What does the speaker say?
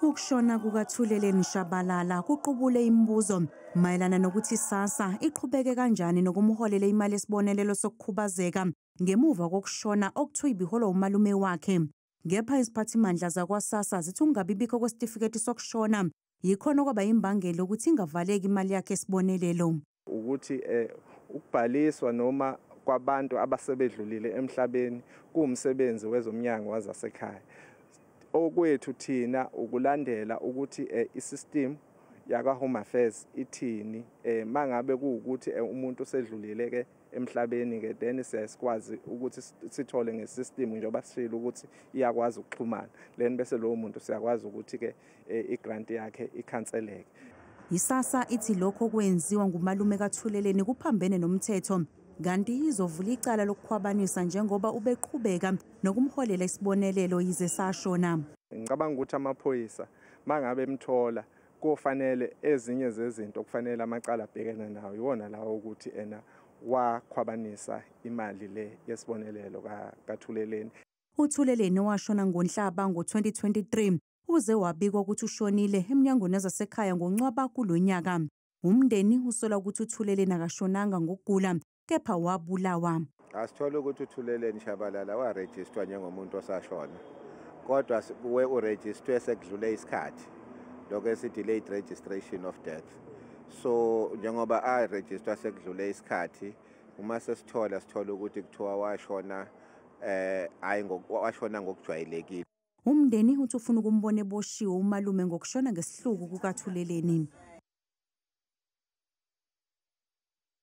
Ukushona kukaThuleleni Shabalala kuqubule imibuzo mayelana nokuthi SASSA iqhubeke kanjani nokumholela imali yesibonelelo sokukhubazeka ngemuva kokushona okuthiwa ibiholwa umalume wakhe. Kepha iziphathimandla zakwa-SASSA zithi ukungabibikho kwesitifiketi sokushona yikhona kwaba imbangela ukuthi ingavaleki imali yakhe yesibonelelo. Ukuthi ukubhaliswa noma kwabantu abasebedlulile emhlabeni kuwumsebenzi wezomnyango wazasekhaya. Okwethu thina ukulandela ukuthi isystem yaka Home Affairs ithini mangabe kuukuthi umuntu usedlulile ke emhlabeni ke then siyasikwazi ukuthi sithole ngesystem njengoba sishilo ukuthi iyakwazi ukuxhumana then bese lowo muntu siyakwazi ukuthi ke igrant yakhe ikhanseleke. ISASSA ithi lokho kwenziwa ngumalume kaThuleleni kuphambene nomthetho kanti izovula icala lokukhwabanisa njengoba ubeqhubeka nokumholela isibonelelo yize sashona. Ngicabanga ukuthi amaphoyisa mangabe emthola kufanele ezinye zezinto kufanele amacala abhekene nawo iwona lawo ukuthi wakhwabanisa imali le yesibonelelo kaThuleleni. uThuleleni washona ngoNhlaba ngo-2023 uze wabikwa ukuthi ushonile eminyangweni yasekhaya ngoNcwaba kulonyaka. Umndeni usola ukuthi uThuleleni akashonanga ngokugula kepha wabulawa. Asithola ukuthi uThuleleni Shabalala warejistwa njengomuntu osashona kodwa urejistwe sekudlule isikhathi lokho esithi delayed registration of death. So njengoba arejistwa sekudlule isikhathi uma sithola ukuthi kuthiwa washona washona ngokujwayelekile. Umndeni uthi ufuna ukumbona eboshiwe umalume ngokushona ngesihluku kukaThuleleni.